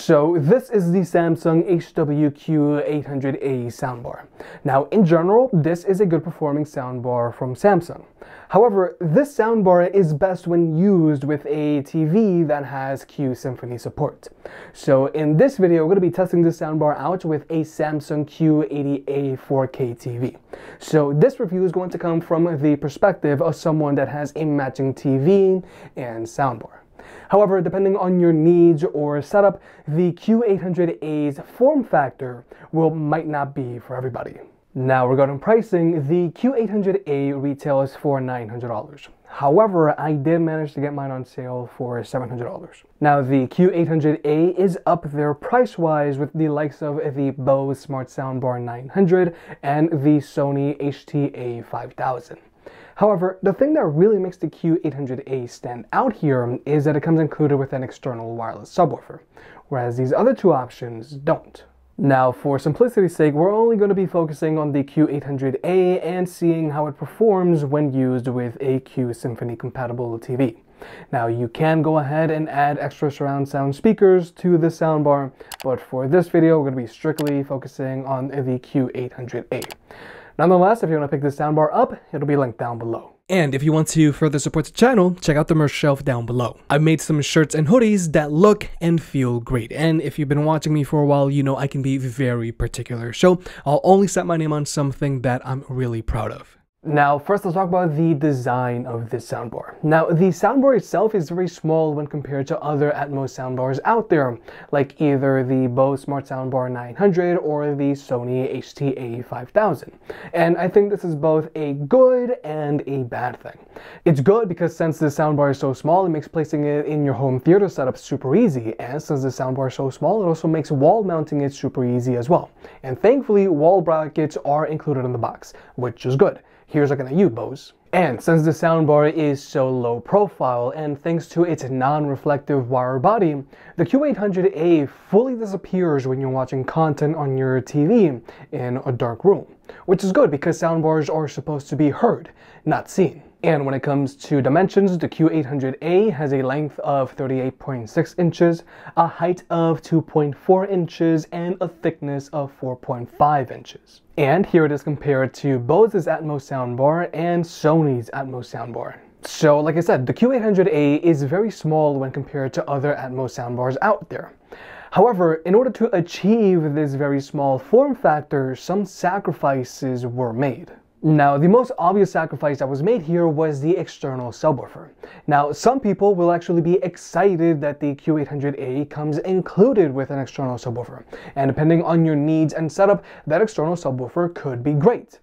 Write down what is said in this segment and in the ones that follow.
So this is the Samsung HW-Q800A soundbar. Now in general, this is a good performing soundbar from Samsung. However, this soundbar is best when used with a TV that has Q Symphony support. So in this video, we're going to be testing this soundbar out with a Samsung Q80A 4K TV. So this review is going to come from the perspective of someone that has a matching TV and soundbar. However, depending on your needs or setup, the Q800A's form factor might not be for everybody. Now, regarding pricing, the Q800A retails for $900. However, I did manage to get mine on sale for $700. Now, the Q800A is up there price-wise with the likes of the Bose Smart Soundbar 900 and the Sony HTA5000. However, the thing that really makes the Q800A stand out here is that it comes included with an external wireless subwoofer, whereas these other two options don't. Now, for simplicity's sake, we're only going to be focusing on the Q800A and seeing how it performs when used with a Q Symphony compatible TV. Now, you can go ahead and add extra surround sound speakers to the soundbar, but for this video, we're going to be strictly focusing on the Q800A. Nonetheless, if you want to pick this soundbar up, it'll be linked down below. And if you want to further support the channel, check out the merch shelf down below. I've made some shirts and hoodies that look and feel great. And if you've been watching me for a while, you know I can be very particular. So I'll only set my name on something that I'm really proud of. Now, first let's talk about the design of this soundbar. Now, the soundbar itself is very small when compared to other Atmos soundbars out there, like either the Bose Smart Soundbar 900 or the Sony HTA5000. And I think this is both a good and a bad thing. It's good because since the soundbar is so small, it makes placing it in your home theater setup super easy. And since the soundbar is so small, it also makes wall mounting it super easy as well. And thankfully, wall brackets are included in the box, which is good. Here's looking at you, Bose. And since the soundbar is so low profile and thanks to its non-reflective wire body, the Q800A fully disappears when you're watching content on your TV in a dark room, which is good because soundbars are supposed to be heard, not seen. And when it comes to dimensions, the Q800A has a length of 38.6 inches, a height of 2.4 inches, and a thickness of 4.5 inches. And here it is compared to Bose's Atmos soundbar and Sony's Atmos soundbar. So, like I said, the Q800A is very small when compared to other Atmos soundbars out there. However, in order to achieve this very small form factor, some sacrifices were made. Now, the most obvious sacrifice that was made here was the external subwoofer. Now, some people will actually be excited that the Q800A comes included with an external subwoofer, and depending on your needs and setup, that external subwoofer could be great.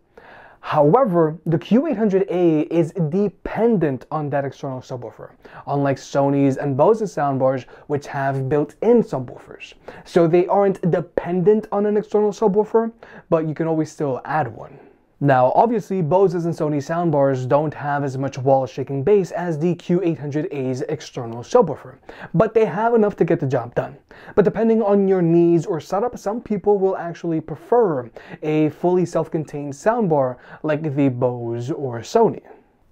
However, the Q800A is dependent on that external subwoofer, unlike Sony's and Bose's soundbars, which have built-in subwoofers. So they aren't dependent on an external subwoofer, but you can always still add one. Now, obviously, Bose's and Sony soundbars don't have as much wall-shaking bass as the Q800A's external subwoofer, but they have enough to get the job done. But depending on your needs or setup, some people will actually prefer a fully self-contained soundbar like the Bose or Sony.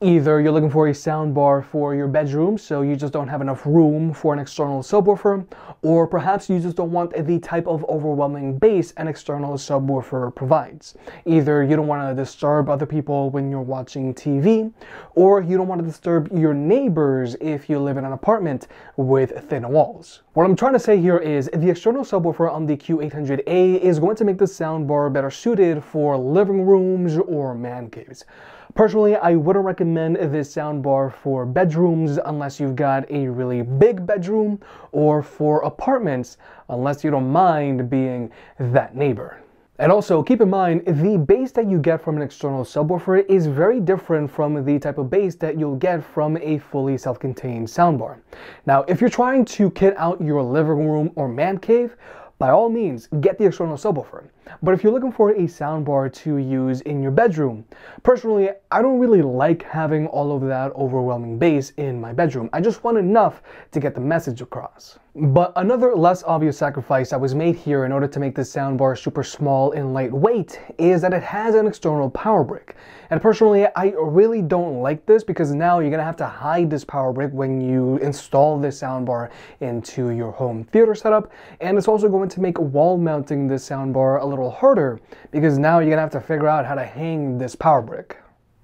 Either you're looking for a soundbar for your bedroom, so you just don't have enough room for an external subwoofer, or perhaps you just don't want the type of overwhelming bass an external subwoofer provides. Either you don't want to disturb other people when you're watching TV, or you don't want to disturb your neighbors if you live in an apartment with thin walls. What I'm trying to say here is the external subwoofer on the Q800A is going to make the soundbar better suited for living rooms or man caves. Personally, I wouldn't recommend this soundbar for bedrooms unless you've got a really big bedroom, or for apartments unless you don't mind being that neighbor. And also, keep in mind, the bass that you get from an external subwoofer is very different from the type of bass that you'll get from a fully self-contained soundbar. Now, if you're trying to kit out your living room or man cave, by all means, get the external subwoofer. But if you're looking for a soundbar to use in your bedroom, personally, I don't really like having all of that overwhelming bass in my bedroom. I just want enough to get the message across. But another less obvious sacrifice that was made here in order to make this soundbar super small and lightweight is that it has an external power brick. And personally, I really don't like this because now you're gonna have to hide this power brick when you install this soundbar into your home theater setup. And it's also going to make wall mounting this soundbar a little harder because now you're gonna have to figure out how to hang this power brick.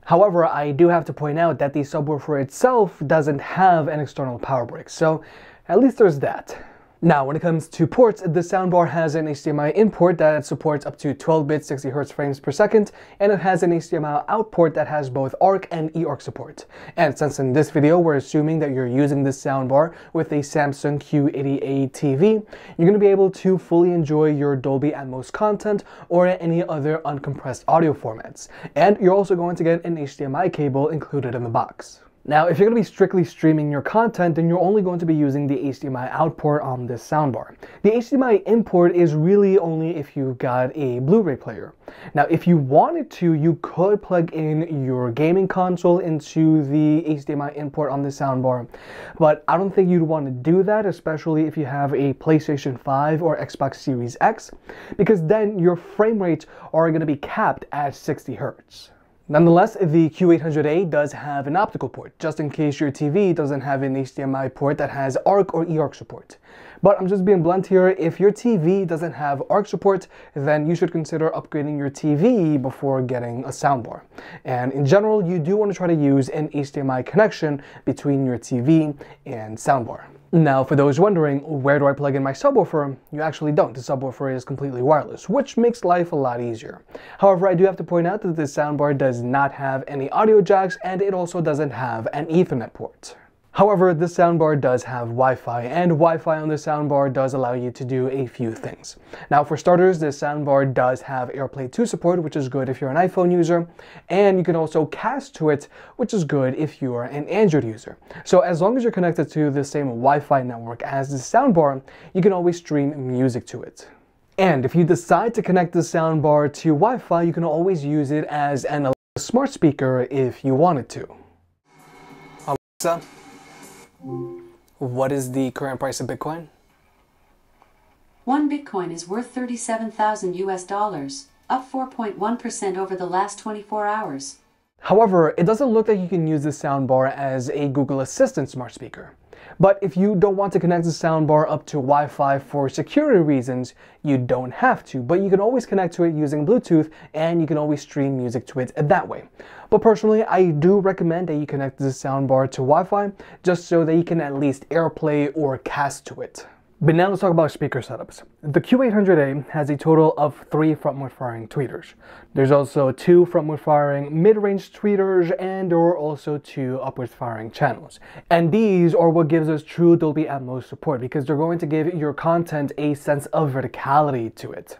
However, I do have to point out that the subwoofer itself doesn't have an external power brick, so at least there's that. Now, when it comes to ports, the soundbar has an HDMI in port that supports up to 12-bit 60 Hz frames per second, and it has an HDMI out port that has both ARC and eARC support. And since in this video we're assuming that you're using this soundbar with a Samsung Q80A TV, you're going to be able to fully enjoy your Dolby Atmos content or any other uncompressed audio formats. And you're also going to get an HDMI cable included in the box. Now, if you're going to be strictly streaming your content, then you're only going to be using the HDMI out port on this soundbar. The HDMI in port is really only if you've got a Blu-ray player. Now, if you wanted to, you could plug in your gaming console into the HDMI in port on the soundbar, but I don't think you'd want to do that, especially if you have a PlayStation 5 or Xbox Series X, because then your frame rates are going to be capped at 60 Hz. Nonetheless, the Q800A does have an optical port, just in case your TV doesn't have an HDMI port that has ARC or eARC support. But I'm just being blunt here, if your TV doesn't have ARC support, then you should consider upgrading your TV before getting a soundbar. And in general, you do want to try to use an HDMI connection between your TV and soundbar. Now, for those wondering, where do I plug in my subwoofer? You actually don't. The subwoofer is completely wireless, which makes life a lot easier. However, I do have to point out that this soundbar does not have any audio jacks, and it also doesn't have an Ethernet port. However, this soundbar does have Wi-Fi, and Wi-Fi on the soundbar does allow you to do a few things. Now, for starters, this soundbar does have AirPlay 2 support, which is good if you're an iPhone user, and you can also cast to it, which is good if you're an Android user. So as long as you're connected to the same Wi-Fi network as the soundbar, you can always stream music to it. And if you decide to connect the soundbar to Wi-Fi, you can always use it as an smart speaker if you wanted to. Alexa, what is the current price of Bitcoin? 1 Bitcoin is worth 37,000 US dollars, up 4.1% over the last 24 hours. However, it doesn't look like you can use this soundbar as a Google Assistant smart speaker. But if you don't want to connect the soundbar up to Wi-Fi for security reasons, you don't have to, but you can always connect to it using Bluetooth, and you can always stream music to it that way. But personally, I do recommend that you connect this soundbar to Wi-Fi, just so that you can at least AirPlay or cast to it. But now let's talk about speaker setups. The Q800A has a total of 3 frontward firing tweeters. There's also 2 frontward firing mid-range tweeters, and there are also 2 upward firing channels. And these are what gives us true Dolby Atmos support, because they're going to give your content a sense of verticality to it.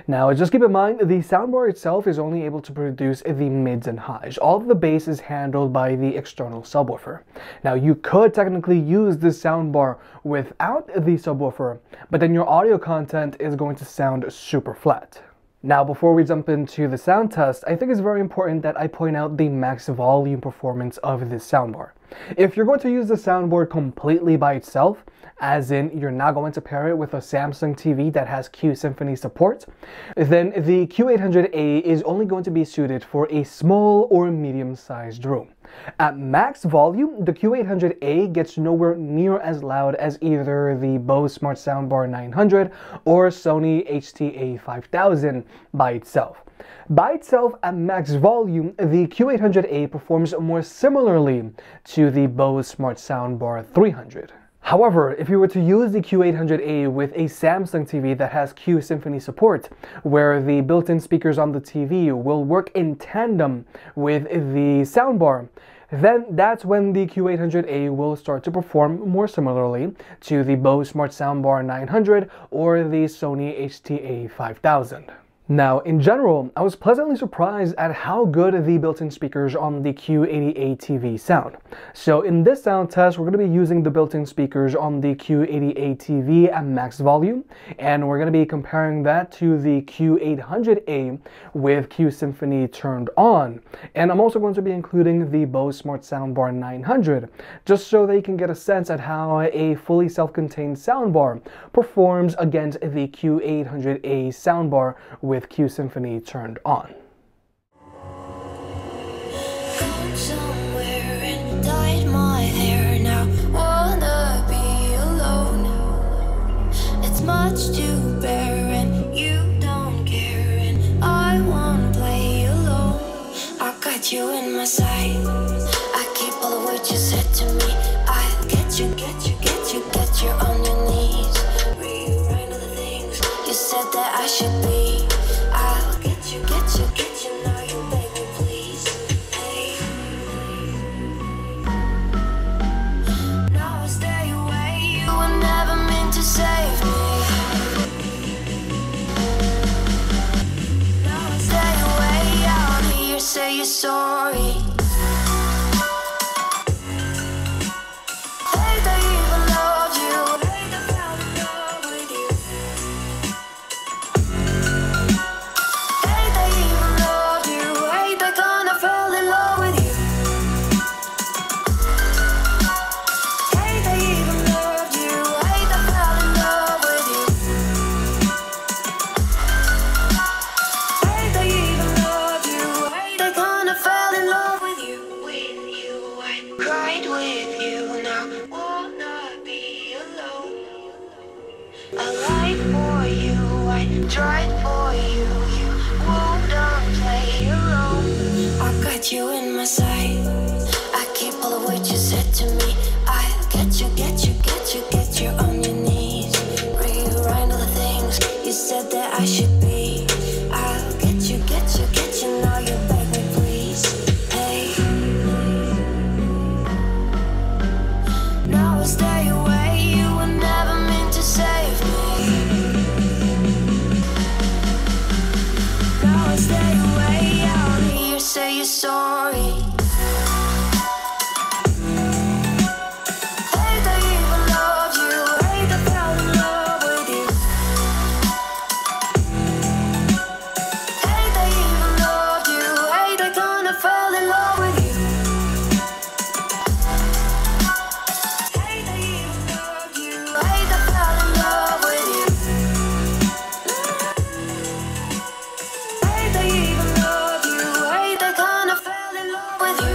Now, just keep in mind, the soundbar itself is only able to produce the mids and highs. All of the bass is handled by the external subwoofer. Now, you could technically use this soundbar without the subwoofer, but then your audio content is going to sound super flat. Now, before we jump into the sound test, I think it's very important that I point out the max volume performance of this soundbar. If you're going to use the soundboard completely by itself, as in you're not going to pair it with a Samsung TV that has Q Symphony support, then the Q800A is only going to be suited for a small or medium-sized room. At max volume, the Q800A gets nowhere near as loud as either the Bose Smart Soundbar 900 or Sony HTA5000 by itself. By itself, at max volume, the Q800A performs more similarly to the Bose Smart Soundbar 300. However, if you were to use the Q800A with a Samsung TV that has Q Symphony support, where the built-in speakers on the TV will work in tandem with the soundbar, then that's when the Q800A will start to perform more similarly to the Bose Smart Soundbar 900 or the Sony HTA5000. Now, in general, I was pleasantly surprised at how good the built-in speakers on the Q80A TV sound. So in this sound test, we're going to be using the built-in speakers on the Q80A TV at max volume, and we're going to be comparing that to the Q800A with Q Symphony turned on. And I'm also going to be including the Bose Smart Soundbar 900, just so that you can get a sense at how a fully self-contained soundbar performs against the Q800A soundbar with Q Symphony turned on. Somewhere and dyed my hair now, wanna be alone. It's much to bear and you don't care, and I won't play alone. I got you in my sight, I keep all the words you said to me. I'll get you, get you, get you, get you on your knees. Rewrite all the things you said that I should be. I'll get you, get you, get you, now you beg me please. Hey. Now I stay away, you were never meant to save me. Now I stay away, I'll hear you say you're sorry. Hate I even loved you, hate I fell in love with you. Hate I even loved you, hate I kinda fell in love with you. Hate I even loved you, hate I fell in love with you. Hate I even loved you, hate I kinda fell in love with you. With you, I cried with you, now wanna be alone. I lied for you, I tried for you, you wouldn't play alone. I got you in my sight, I keep all the words you said to me. I'll get you, get you, get you, get you on your knees. Rewrite all the things you said that I should be. I'll get you, get you, get you, now you beg me please. Hey. Now I stay away, you were never meant to save me. Now I stay away, I'll hear you say you're sorry. Hate I even loved you, hate I fell in love with you. Hate I even loved you, hate I kinda fell in love with you. Hate I even loved you, hate I fell in love with you. Hate I even loved you, hate I kinda fell in love with you.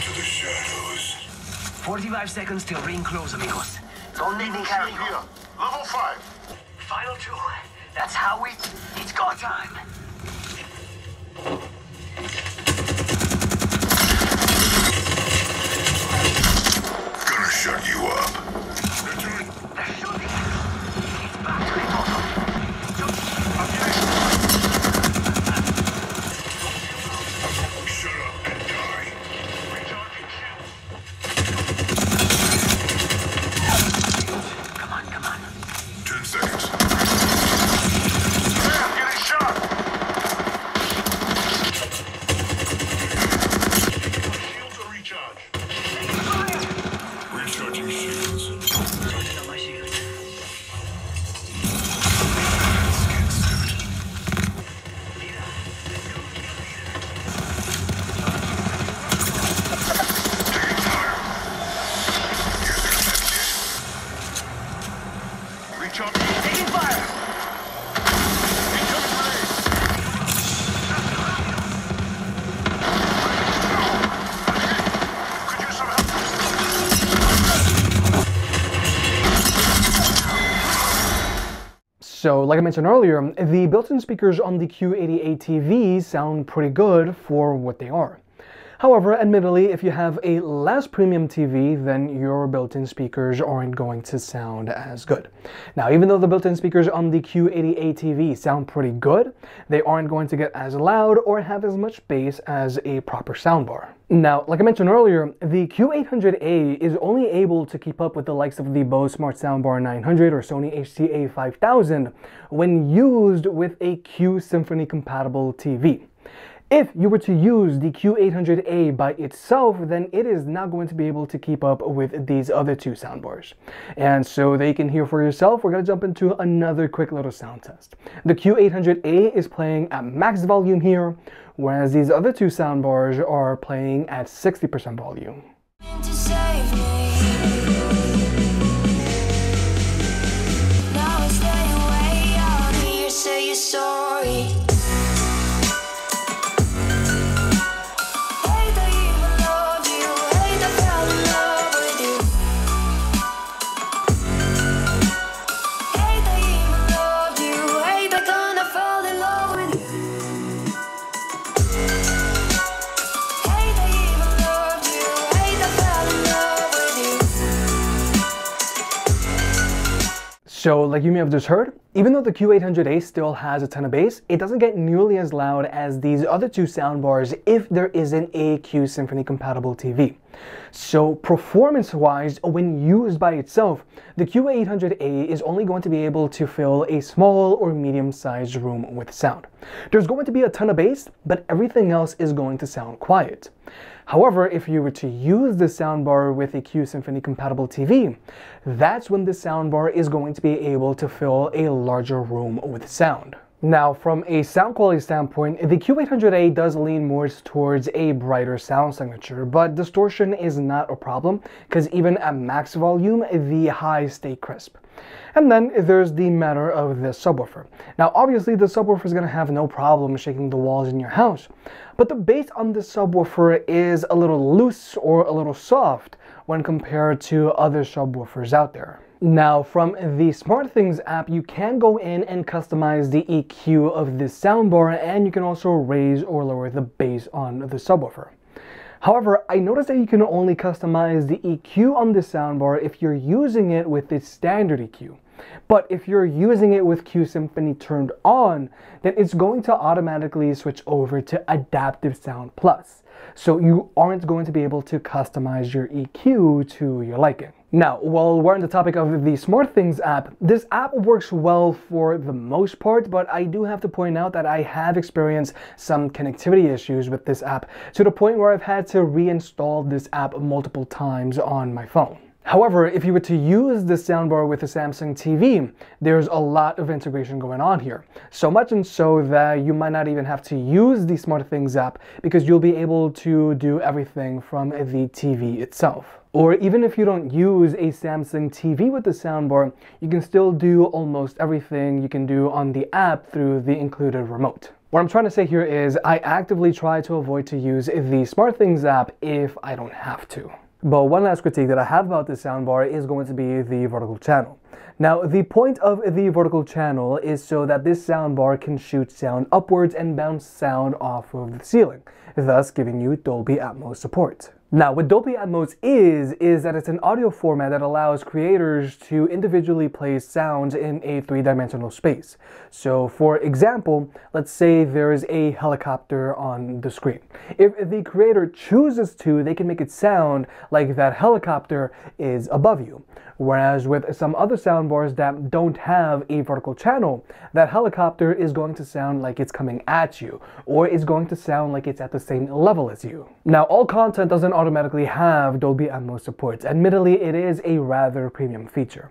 To the shadows. 45 seconds till ring close, amigos. Don't need me carry Here, level 5. Final two. That's how we... It's go time. Gonna shut you up. They're shooting. It's back to the bottom. Shut up and die. Recharging shields. Come on, come on. 10 seconds. Man, getting shot! Shields are recharged. Recharging shields. Charging on my shield. Skin suit. Leader. Taking fire. Using a med kit. Recharging. Taking fire. Incoming grenade. Could use some help. So, like I mentioned earlier, the built-in speakers on the Q80A TV sound pretty good for what they are. However, admittedly, if you have a less premium TV, then your built-in speakers aren't going to sound as good. Now, even though the built-in speakers on the Q80A TV sound pretty good, they aren't going to get as loud or have as much bass as a proper soundbar. Now, like I mentioned earlier, the Q800A is only able to keep up with the likes of the Bose Smart Soundbar 900 or Sony HCA 5000 when used with a Q Symphony compatible TV. If you were to use the Q800A by itself, then it is not going to be able to keep up with these other two soundbars. And so that you can hear for yourself, we're going to jump into another quick little sound test. The Q800A is playing at max volume here, whereas these other two soundbars are playing at 60% volume. To save me. Now I stay away out here, say you're sorry. Hate that I even loved you, hate that I fell in love with you. Hate that I even loved you, hate that kind of fell in love with you. Hate that I even loved you, hate that I fell in love with you. So, like you may have just heard, even though the Q800A still has a ton of bass, it doesn't get nearly as loud as these other two soundbars if there isn't a Q Symphony compatible TV. So performance-wise, when used by itself, the Q800A is only going to be able to fill a small or medium-sized room with sound. There's going to be a ton of bass, but everything else is going to sound quiet. However, if you were to use the soundbar with a Q Symphony compatible TV, that's when the soundbar is going to be able to fill a larger room with sound. Now, from a sound quality standpoint, the Q800A does lean more towards a brighter sound signature, but distortion is not a problem because even at max volume, the highs stay crisp. And then there's the matter of the subwoofer. Now, obviously, the subwoofer is going to have no problem shaking the walls in your house, but the bass on the subwoofer is a little loose or a little soft when compared to other subwoofers out there. Now, from the SmartThings app, you can go in and customize the EQ of this soundbar, and you can also raise or lower the bass on the subwoofer. However, I noticed that you can only customize the EQ on the soundbar if you're using it with its standard EQ. But if you're using it with Q Symphony turned on, then it's going to automatically switch over to Adaptive Sound Plus. So you aren't going to be able to customize your EQ to your liking. Now, while we're on the topic of the SmartThings app, this app works well for the most part, but I do have to point out that I have experienced some connectivity issues with this app to the point where I've had to reinstall this app multiple times on my phone. However, if you were to use the soundbar with a Samsung TV, there's a lot of integration going on here. So much and so that you might not even have to use the SmartThings app because you'll be able to do everything from the TV itself. Or even if you don't use a Samsung TV with the soundbar, you can still do almost everything you can do on the app through the included remote. What I'm trying to say here is I actively try to avoid to use the SmartThings app if I don't have to. But one last critique that I have about this soundbar is going to be the vertical channel. Now, the point of the vertical channel is so that this soundbar can shoot sound upwards and bounce sound off of the ceiling, thus giving you Dolby Atmos support. Now, what Dolby Atmos is that it's an audio format that allows creators to individually place sounds in a three-dimensional space. So, for example, let's say there's a helicopter on the screen. If the creator chooses to, they can make it sound like that helicopter is above you. Whereas with some other soundbars that don't have a vertical channel, that helicopter is going to sound like it's coming at you, or it's going to sound like it's at the same level as you. Now, all content doesn't automatically have Dolby Atmos support. Admittedly, it is a rather premium feature.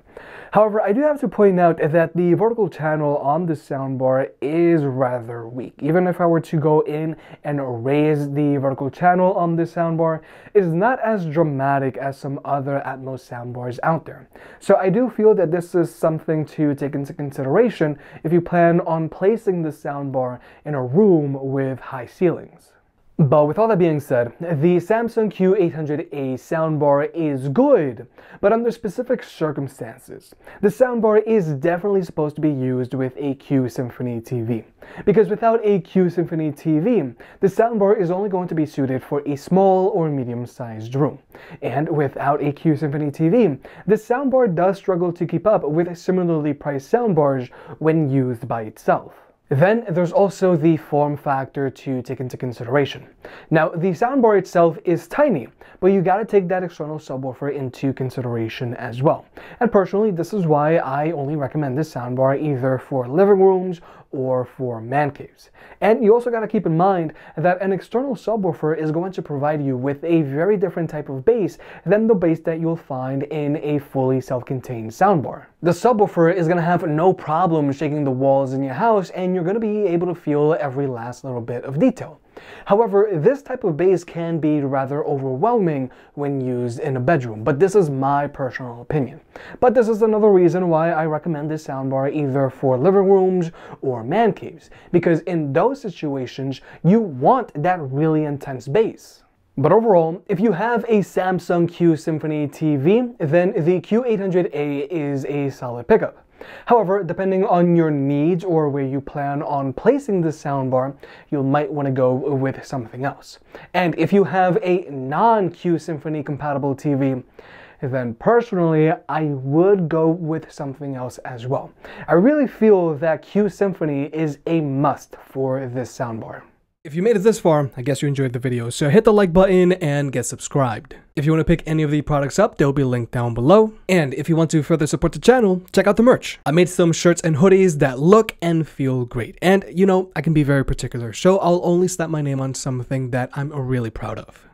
However, I do have to point out that the vertical channel on this soundbar is rather weak. Even if I were to go in and raise the vertical channel on this soundbar, it is not as dramatic as some other Atmos soundbars out there. So I do feel that this is something to take into consideration if you plan on placing the soundbar in a room with high ceilings. But with all that being said, the Samsung Q800A soundbar is good, but under specific circumstances. The soundbar is definitely supposed to be used with a Q Symphony TV, because without a Q Symphony TV, the soundbar is only going to be suited for a small or medium-sized room. And without a Q Symphony TV, the soundbar does struggle to keep up with similarly priced soundbars when used by itself. Then there's also the form factor to take into consideration. Now, the soundbar itself is tiny, but you gotta take that external subwoofer into consideration as well. And personally, this is why I only recommend this soundbar either for living rooms or for man caves. And you also gotta keep in mind that an external subwoofer is going to provide you with a very different type of bass than the bass that you'll find in a fully self-contained soundbar. The subwoofer is gonna have no problem shaking the walls in your house, and you're gonna be able to feel every last little bit of detail. However, this type of bass can be rather overwhelming when used in a bedroom, but this is my personal opinion. But this is another reason why I recommend this soundbar either for living rooms or man caves, because in those situations, you want that really intense bass. But overall, if you have a Samsung Q Symphony TV, then the Q800A is a solid pickup. However, depending on your needs or where you plan on placing this soundbar, you might want to go with something else. And if you have a non-Q Symphony compatible TV, then personally, I would go with something else as well. I really feel that Q Symphony is a must for this soundbar. If you made it this far, I guess you enjoyed the video, so hit the like button and get subscribed. If you want to pick any of the products up, they'll be linked down below. And if you want to further support the channel, check out the merch. I made some shirts and hoodies that look and feel great. And you know, I can be very particular, so I'll only slap my name on something that I'm really proud of.